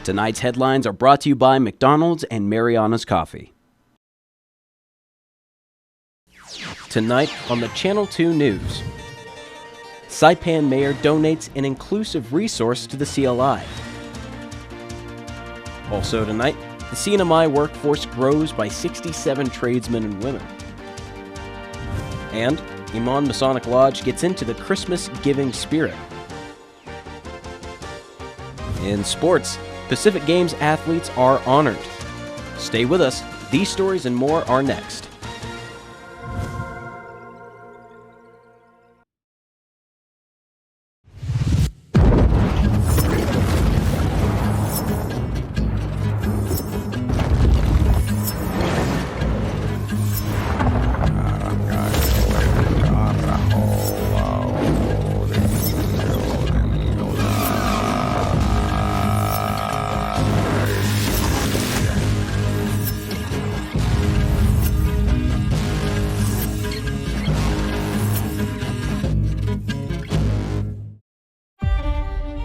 Tonight's headlines are brought to you by McDonald's and Mariana's Coffee. Tonight on the Channel 2 News, Saipan Mayor donates an inclusive resource to the CLI. Also tonight, the CNMI workforce grows by 67 tradesmen and women. And Iman Masonic Lodge gets into the Christmas giving spirit. In sports, Pacific Games athletes are honored. Stay with us. These stories and more are next.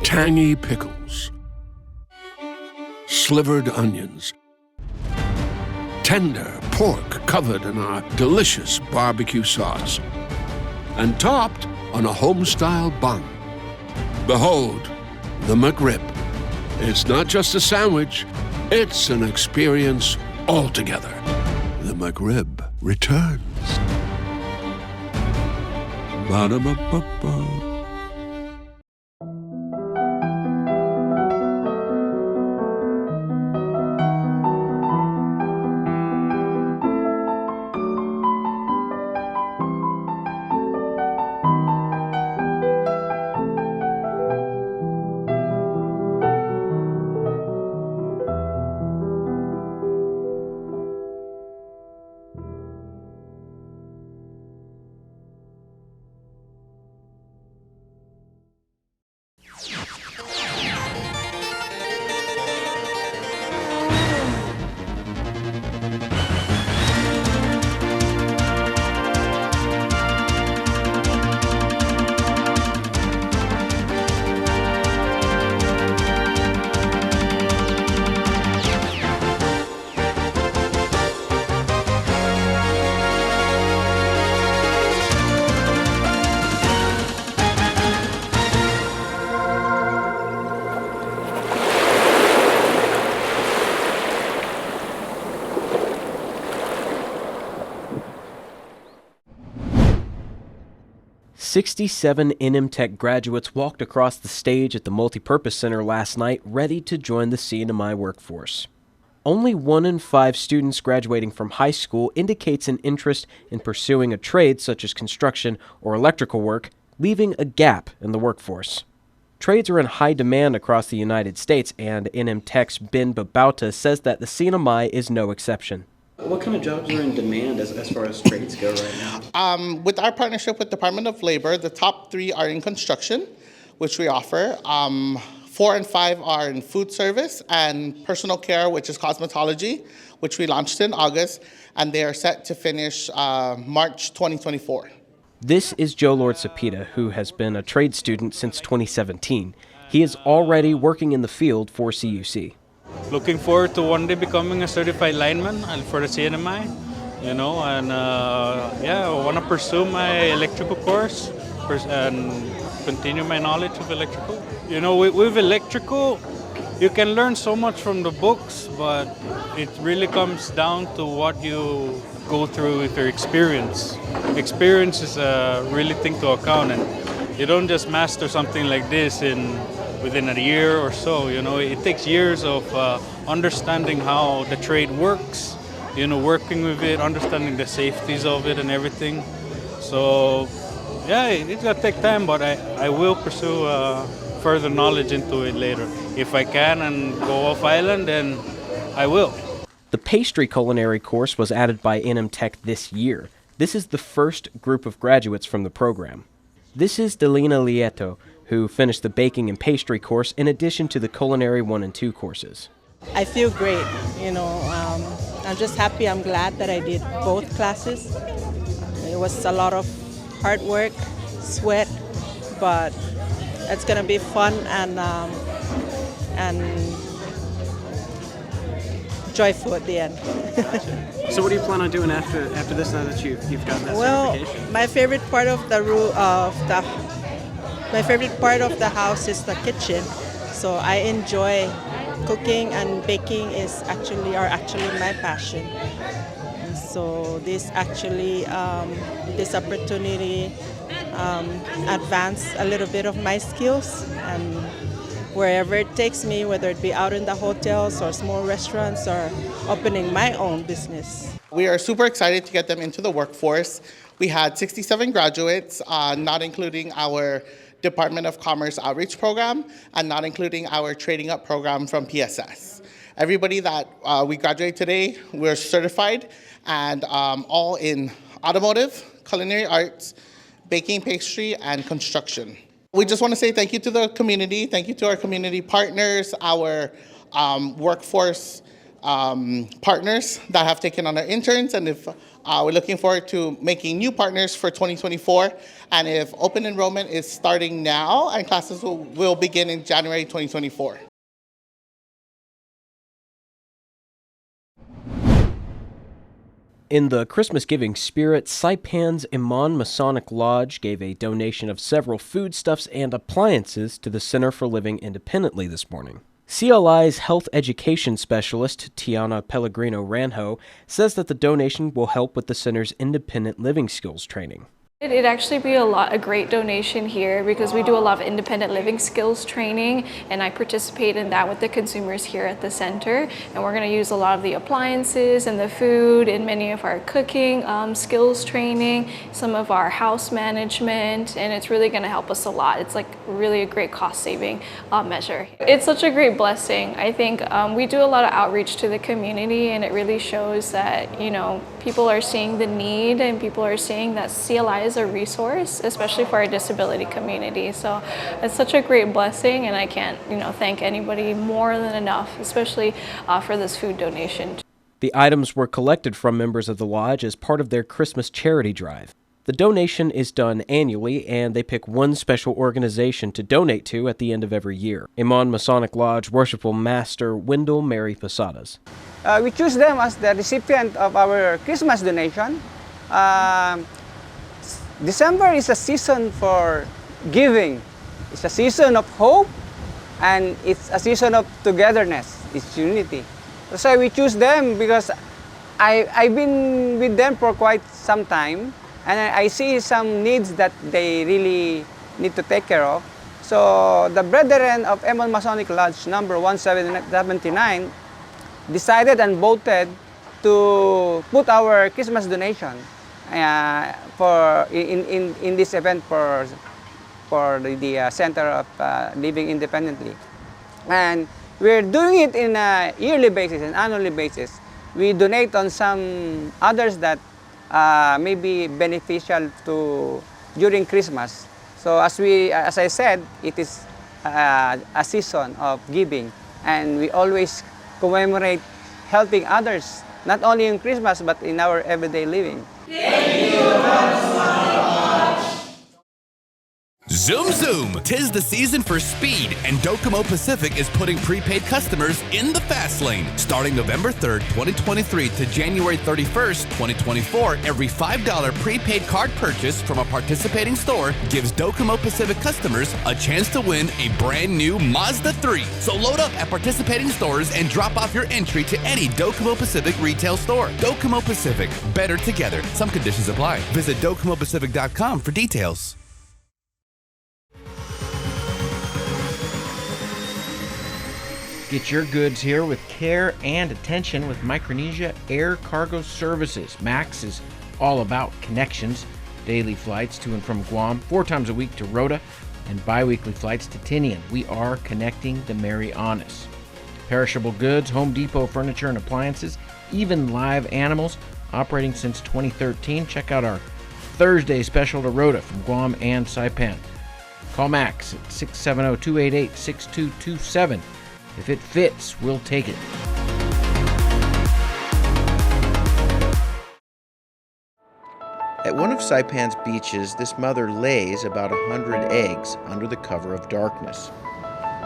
Tangy pickles, slivered onions, tender pork covered in our delicious barbecue sauce, and topped on a home-style bun. Behold, the McRib. It's not just a sandwich, it's an experience altogether. The McRib returns. Ba-da-ba-ba-ba. 67 NM Tech graduates walked across the stage at the Multipurpose Center last night, ready to join the CNMI workforce. Only 1 in 5 students graduating from high school indicates an interest in pursuing a trade such as construction or electrical work, leaving a gap in the workforce. Trades are in high demand across the United States, and NM Tech's Ben Babauta says that the CNMI is no exception. What kind of jobs are in demand as far as trades go right now? With our partnership with Department of Labor, the top 3 are in construction, which we offer. 4 and 5 are in food service and personal care, which is cosmetology, which we launched in August, and they are set to finish March 2024. This is Joe Lord Sapita, who has been a trade student since 2017. He is already working in the field for CUC. Looking forward to one day becoming a certified lineman for the CNMI, and I want to pursue my electrical course and continue my knowledge of electrical. With electrical, you can learn so much from the books, but it really comes down to what you go through with your experience. Experience is a really thing to account, and you don't just master something like this within a year or so. It takes years of understanding how the trade works, working with it, understanding the safeties of it and everything. So yeah, it's gonna take time, but I will pursue further knowledge into it later. If I can and go off island, then I will. The pastry culinary course was added by NM Tech this year. This is the first group of graduates from the program. This is Delina Lieto, who finished the baking and pastry course in addition to the culinary 1 and 2 courses. I feel great, I'm just happy, I'm glad that I did both classes. It was a lot of hard work, sweat, but it's gonna be fun and joyful at the end. So what do you plan on doing after this now that you've gotten that certification? My favorite part of the house is the kitchen. So I enjoy cooking, and baking are actually my passion. So this opportunity advance a little bit of my skills, and wherever it takes me, whether it be out in the hotels or small restaurants or opening my own business. We are super excited to get them into the workforce. We had 67 graduates, not including our Department of Commerce outreach program and not including our Trading Up program from PSS. Everybody that we graduated today, we're certified, and all in automotive, culinary arts, baking, pastry, and construction. We just want to say thank you to the community, thank you to our community partners, our workforce partners that have taken on our interns, and if we're looking forward to making new partners for 2024, and if open enrollment is starting now, and classes will begin in January 2024. In the Christmas giving spirit, Saipan's Iman Masonic Lodge gave a donation of several foodstuffs and appliances to the Center for Living Independently this morning. CLI's health education specialist, Tiana Pellegrino Ranjo, says that the donation will help with the center's independent living skills training. It'd actually be a great donation here because we do a lot of independent living skills training, and I participate in that with the consumers here at the center. And we're going to use a lot of the appliances and the food in many of our cooking skills training, some of our house management, and it's really going to help us a lot. It's like really a great cost saving measure. It's such a great blessing. I think we do a lot of outreach to the community, and it really shows that, you know, people are seeing the need and people are seeing that CLI is a resource, especially for our disability community. So it's such a great blessing, and I can't, thank anybody more than enough, especially for this food donation. The items were collected from members of the lodge as part of their Christmas charity drive. The donation is done annually, and they pick one special organization to donate to at the end of every year. Iman Masonic Lodge Worshipful Master Wendell Mary Posadas. We choose them as the recipient of our Christmas donation. December is a season for giving. It's a season of hope, and it's a season of togetherness. It's unity. That's why we choose them, because I've been with them for quite some time, and I see some needs that they really need to take care of. So the brethren of Iman Masonic Lodge number 1779 decided and voted to put our Christmas donation in this event for the Center of Living Independently. And we're doing it in a yearly basis, an annually basis. We donate on some others that may be beneficial to during Christmas. So as I said, it is a season of giving, and we always commemorate helping others, not only in Christmas but in our everyday living. Thank you, Zoom Zoom! 'Tis the season for speed, and Docomo Pacific is putting prepaid customers in the fast lane. Starting November 3rd, 2023 to January 31st, 2024, every $5 prepaid card purchase from a participating store gives Docomo Pacific customers a chance to win a brand new Mazda 3. So load up at participating stores and drop off your entry to any Docomo Pacific retail store. Docomo Pacific, better together. Some conditions apply. Visit DocomoPacific.com for details. Get your goods here with care and attention with Micronesia Air Cargo Services. MAX is all about connections. Daily flights to and from Guam, 4 times a week to Rota, and bi-weekly flights to Tinian. We are connecting the Marianas. Perishable goods, Home Depot furniture and appliances, even live animals, operating since 2013. Check out our Thursday special to Rota from Guam and Saipan. Call Max at 670-288-6227. If it fits, we'll take it. At one of Saipan's beaches, this mother lays about 100 eggs under the cover of darkness.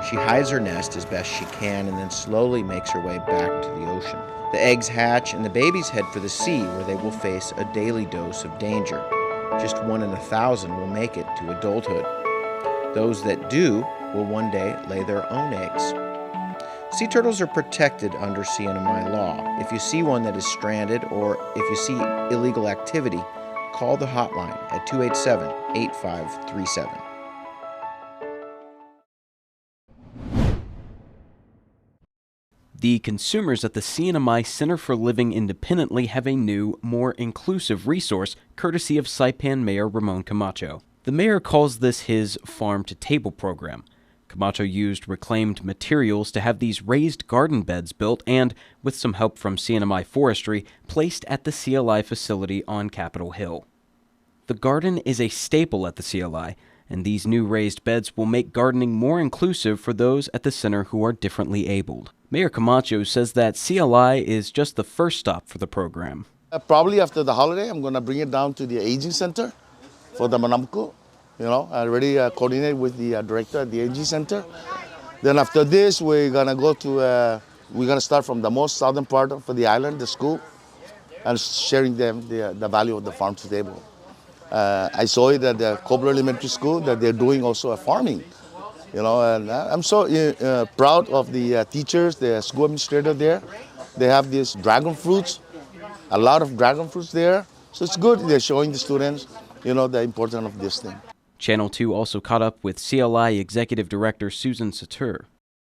She hides her nest as best she can and then slowly makes her way back to the ocean. The eggs hatch and the babies head for the sea, where they will face a daily dose of danger. Just 1 in 1,000 will make it to adulthood. Those that do will one day lay their own eggs. Sea turtles are protected under CNMI law. If you see one that is stranded or if you see illegal activity, call the hotline at 287-8537. The consumers at the CNMI Center for Living Independently have a new, more inclusive resource courtesy of Saipan Mayor Ramon Camacho. The mayor calls this his farm-to-table program. Camacho used reclaimed materials to have these raised garden beds built and, with some help from CNMI Forestry, placed at the CLI facility on Capitol Hill. The garden is a staple at the CLI, and these new raised beds will make gardening more inclusive for those at the center who are differently abled. Mayor Camacho says that CLI is just the first stop for the program. Probably after the holiday, I'm going to bring it down to the aging center for the Manamco. I already coordinated with the director at the aging center. Then after this, we're going to go to, we're going to start from the most southern part of the island, the school, and sharing them the value of the farm to table. I saw it at the Cobra Elementary School that they're doing also a farming. And I'm so proud of the teachers, the school administrator there. They have these dragon fruits, a lot of dragon fruits there. So it's good they're showing the students, the importance of this thing. Channel 2 also caught up with CLI Executive Director Susan Satur.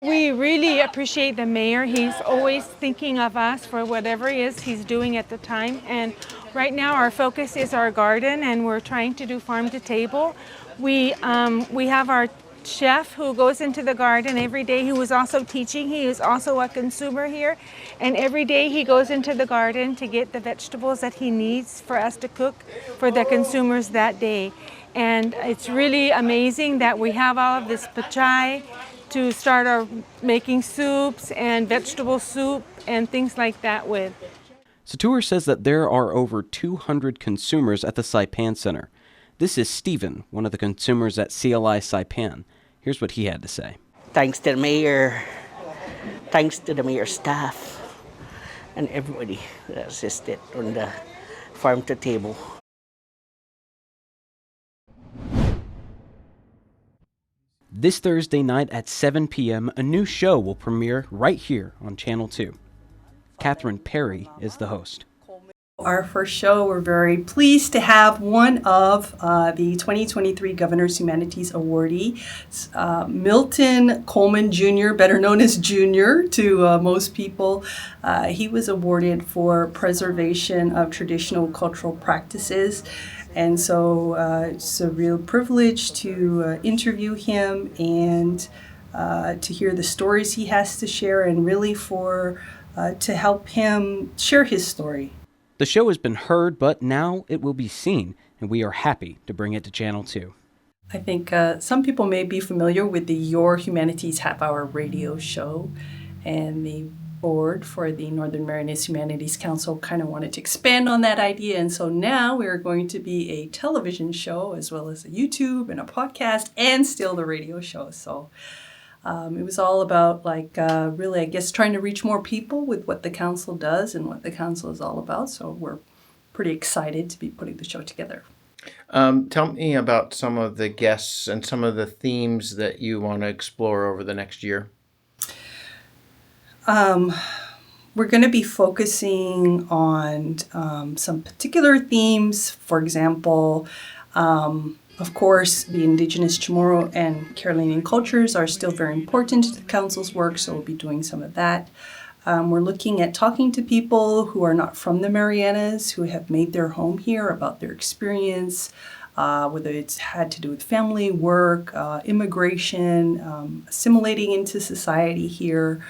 We really appreciate the mayor. He's always thinking of us for whatever it is he's doing at the time. And right now our focus is our garden, and we're trying to do farm to table. We have our chef who goes into the garden every day, who is also teaching. He is also a consumer here, and every day he goes into the garden to get the vegetables that he needs for us to cook for the consumers that day. And it's really amazing that we have all of this pachai to start our making soups and vegetable soup and things like that with. Satur says that there are over 200 consumers at the Saipan Center. This is Stephen, one of the consumers at CLI Saipan. Here's what he had to say. Thanks to the mayor, thanks to the mayor's staff, and everybody that assisted on the farm to table. This Thursday night at 7 p.m., a new show will premiere right here on Channel 2. Catherine Perry is the host. Our first show, we're very pleased to have one of the 2023 Governor's Humanities awardee, Milton Coleman Jr., better known as Junior to most people. He was awarded for preservation of traditional cultural practices. And so it's a real privilege to interview him and to hear the stories he has to share, and really to help him share his story. The show has been heard, but now it will be seen, and we are happy to bring it to Channel 2. I think some people may be familiar with the Your Humanities half-hour radio show, and the board for the Northern Marianas Humanities Council kind of wanted to expand on that idea, and so now we're going to be a television show as well as a YouTube and a podcast and still the radio show. So it was all about really, I guess, trying to reach more people with what the council does and what the council is all about. So we're pretty excited to be putting the show together. Tell me about some of the guests and some of the themes that you want to explore over the next year. We're going to be focusing on some particular themes. For example, of course, the Indigenous Chamorro and Carolinian cultures are still very important to the Council's work, so we'll be doing some of that. We're looking at talking to people who are not from the Marianas, who have made their home here, about their experience, whether it's had to do with family, work, immigration, assimilating into society here.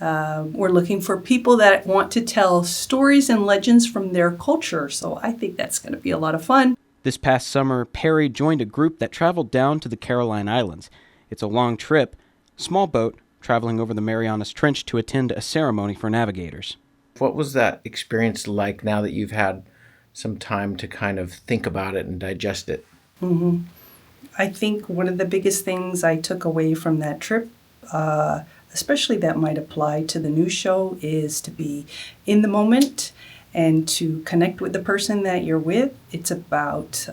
We're looking for people that want to tell stories and legends from their culture, so I think that's going to be a lot of fun. This past summer, Perry joined a group that traveled down to the Caroline Islands. It's a long trip, small boat, traveling over the Marianas Trench to attend a ceremony for navigators. What was that experience like now that you've had some time to kind of think about it and digest it? I think one of the biggest things I took away from that trip especially that might apply to the new show, is to be in the moment and to connect with the person that you're with. It's about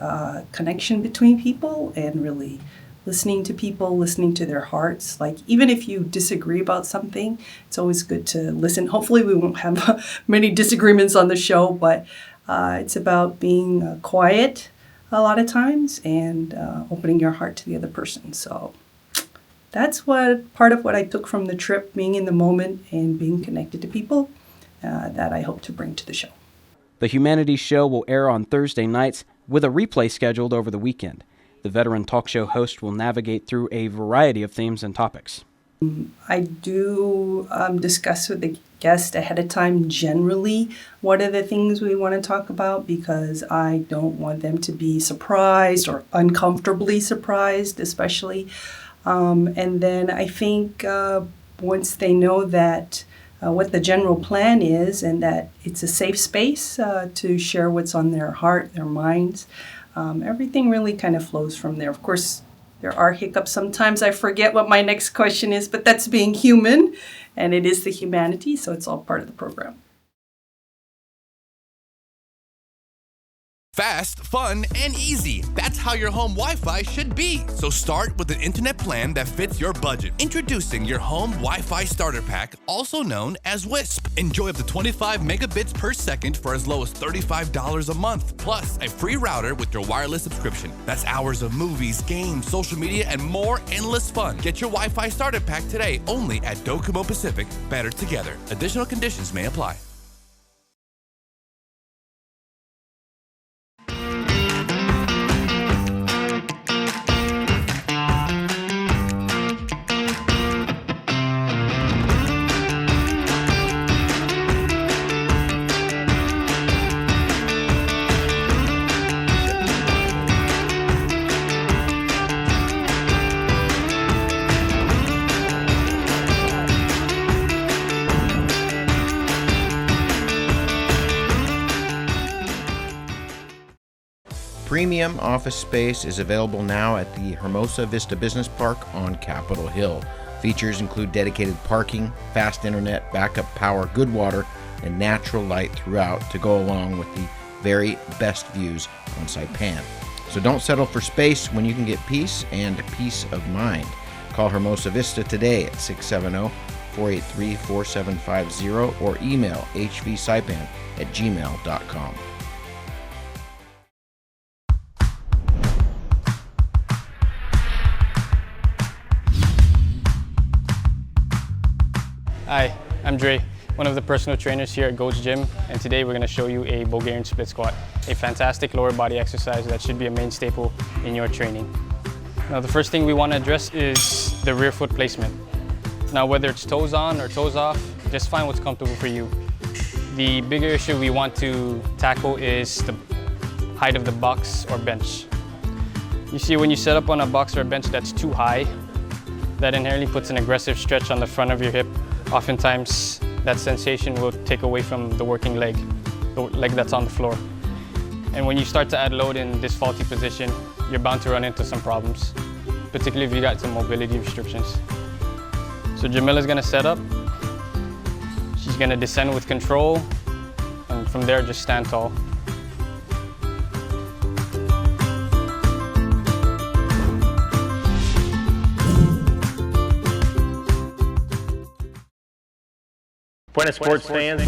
connection between people and really listening to people, listening to their hearts. Like, even if you disagree about something, it's always good to listen. Hopefully we won't have many disagreements on the show, but it's about being quiet a lot of times and opening your heart to the other person. So that's part of what I took from the trip, being in the moment and being connected to people, that I hope to bring to the show. The Humanities show will air on Thursday nights with a replay scheduled over the weekend. The veteran talk show host will navigate through a variety of themes and topics. I do discuss with the guest ahead of time generally what are the things we want to talk about, because I don't want them to be surprised or uncomfortably surprised, especially. And then I think once they know that what the general plan is and that it's a safe space to share what's on their heart, their minds, everything really kind of flows from there. Of course, there are hiccups. Sometimes I forget what my next question is, but that's being human, and it is the humanities, so it's all part of the program. Fast, fun, and easy. That's how your home Wi-Fi should be. So start with an internet plan that fits your budget. Introducing your home Wi-Fi starter pack, also known as WISP. Enjoy up to 25 megabits per second for as low as $35 a month, plus a free router with your wireless subscription. That's hours of movies, games, social media, and more endless fun. Get your Wi-Fi starter pack today only at Docomo Pacific. Better together. Additional conditions may apply. Premium office space is available now at the Hermosa Vista Business Park on Capitol Hill. Features include dedicated parking, fast internet, backup power, good water, and natural light throughout to go along with the very best views on Saipan. So don't settle for space when you can get peace and peace of mind. Call Hermosa Vista today at 670-483-4750 or email hvsaipan@gmail.com. Hi, I'm Dre, one of the personal trainers here at Goat's Gym, and today we're going to show you a Bulgarian split squat, a fantastic lower body exercise that should be a main staple in your training. Now the first thing we want to address is the rear foot placement. Now whether it's toes on or toes off, just find what's comfortable for you. The bigger issue we want to tackle is the height of the box or bench. You see, when you set up on a box or a bench that's too high, that inherently puts an aggressive stretch on the front of your hip. Oftentimes, that sensation will take away from the working leg, the leg that's on the floor. And when you start to add load in this faulty position, you're bound to run into some problems, particularly if you got some mobility restrictions. So Jamila's gonna set up. She's gonna descend with control, and from there, just stand tall. Buenas sports fans.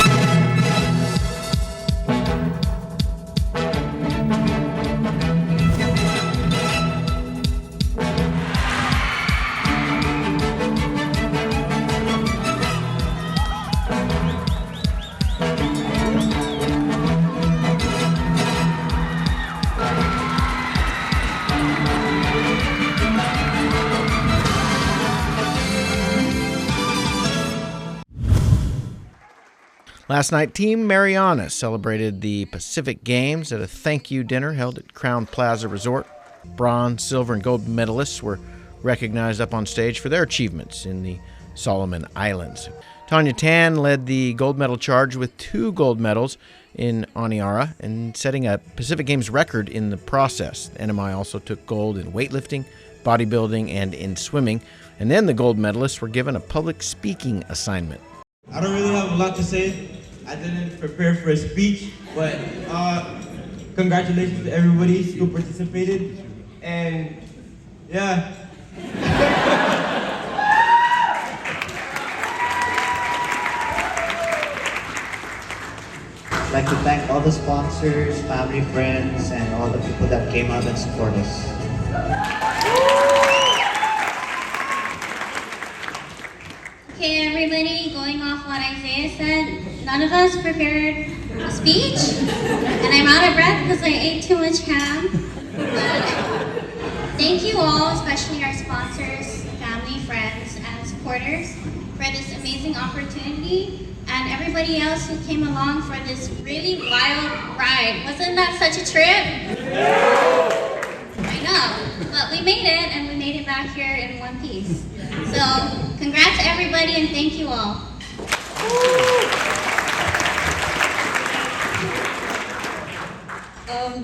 Last night, Team Mariana celebrated the Pacific Games at a thank you dinner held at Crown Plaza Resort. Bronze, silver, and gold medalists were recognized up on stage for their achievements in the Solomon Islands. Tanya Tan led the gold medal charge with 2 gold medals in Oniara and setting a Pacific Games record in the process. NMI also took gold in weightlifting, bodybuilding, and in swimming. And then the gold medalists were given a public speaking assignment. I don't really have a lot to say. I didn't prepare for a speech, but congratulations to everybody who participated. And yeah. I'd like to thank all the sponsors, family, friends, and all the people that came out and support us. Okay, everybody, going off what Isaiah said, none of us prepared a speech, and I'm out of breath because I ate too much ham. But thank you all, especially our sponsors, family, friends, and supporters, for this amazing opportunity. And everybody else who came along for this really wild ride. Wasn't that such a trip? I know, but we made it, and we made it back here in one piece. So, congrats to everybody, and thank you all.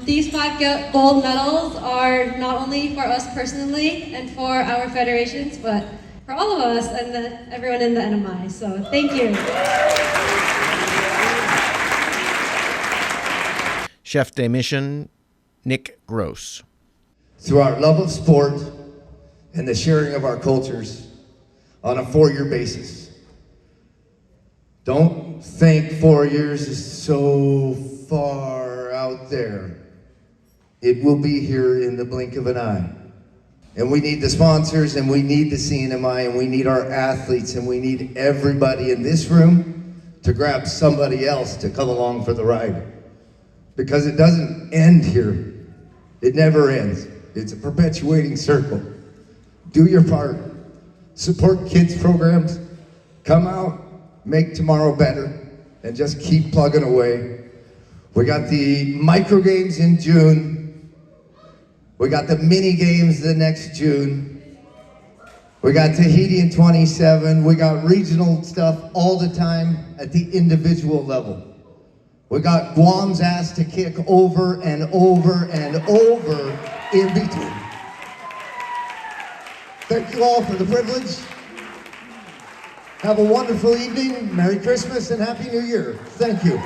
These 5 gold medals are not only for us personally and for our federations, but for all of us and everyone in the NMI. So thank you. Chef de Mission, Nick Gross. Through our love of sport and the sharing of our cultures on a 4-year basis. Don't think 4 years is so far out there. It will be here in the blink of an eye. And we need the sponsors, and we need the CNMI, and we need our athletes, and we need everybody in this room to grab somebody else to come along for the ride. Because it doesn't end here. It never ends. It's a perpetuating circle. Do your part. Support kids programs. Come out, make tomorrow better, and just keep plugging away. We got the micro games in June. We got the mini games the next June. We got Tahiti in 27. We got regional stuff all the time at the individual level. We got Guam's ass to kick over and over and over in between. Thank you all for the privilege. Have a wonderful evening. Merry Christmas and Happy New Year. Thank you.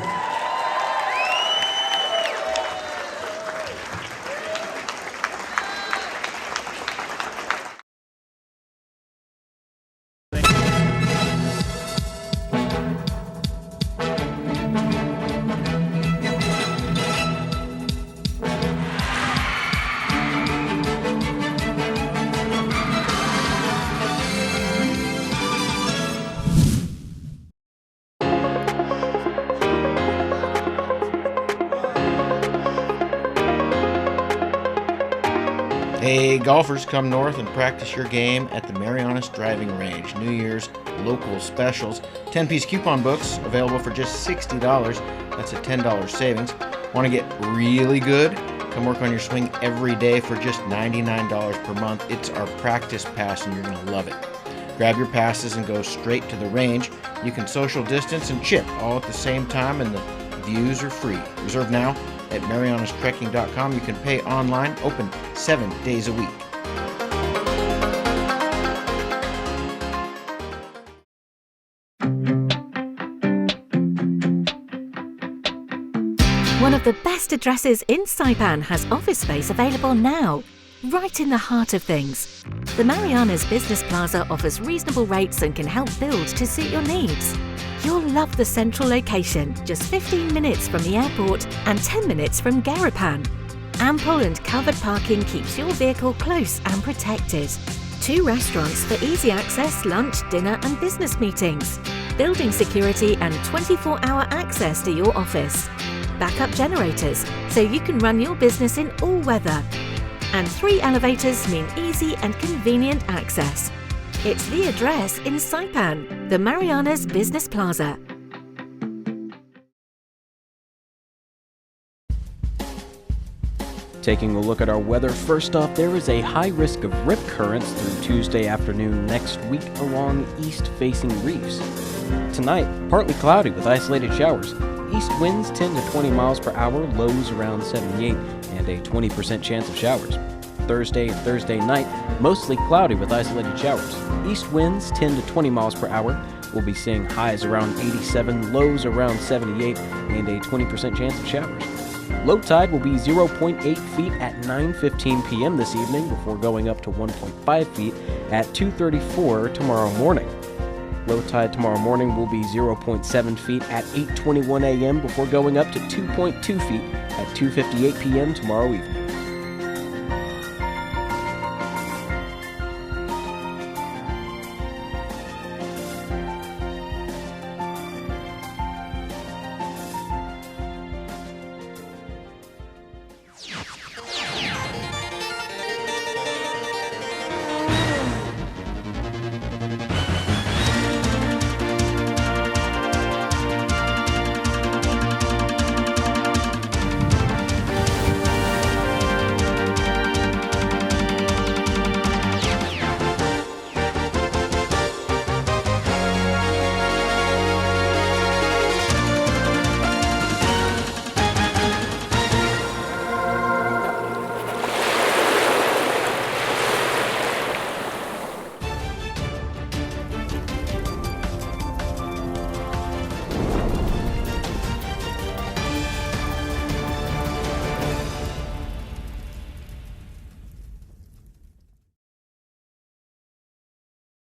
Hey, golfers, come north and practice your game at the Marianas Driving Range. New Year's local specials. 10-piece coupon books available for just $60. That's a $10 savings. Want to get really good? Come work on your swing every day for just $99 per month. It's our practice pass, and you're going to love it. Grab your passes and go straight to the range. You can social distance and chip all at the same time, and the views are free. Reserve now at marianastrekking.com. You can pay online, open 7 days a week. One of the best addresses in Saipan has office space available now, right in the heart of things. The Marianas Business Plaza offers reasonable rates and can help build to suit your needs. You'll love the central location, just 15 minutes from the airport and 10 minutes from Garapan. Ample and covered parking keeps your vehicle close and protected. 2 restaurants for easy access, lunch, dinner and business meetings. Building security and 24-hour access to your office. Backup generators, so you can run your business in all weather. And 3 elevators mean easy and convenient access. It's the address in Saipan, the Marianas Business Plaza. Taking a look at our weather, first off, there is a high risk of rip currents through Tuesday afternoon next week along east-facing reefs. Tonight, partly cloudy with isolated showers. East winds 10 to 20 miles per hour, lows around 78, and a 20% chance of showers. Thursday and Thursday night, mostly cloudy with isolated showers. East winds 10 to 20 miles per hour. We'll be seeing highs around 87, lows around 78, and a 20% chance of showers. Low tide will be 0.8 feet at 9:15 p.m. this evening before going up to 1.5 feet at 2:34 tomorrow morning. Low tide tomorrow morning will be 0.7 feet at 8:21 a.m. before going up to 2.2 feet at 2:58 p.m. tomorrow evening.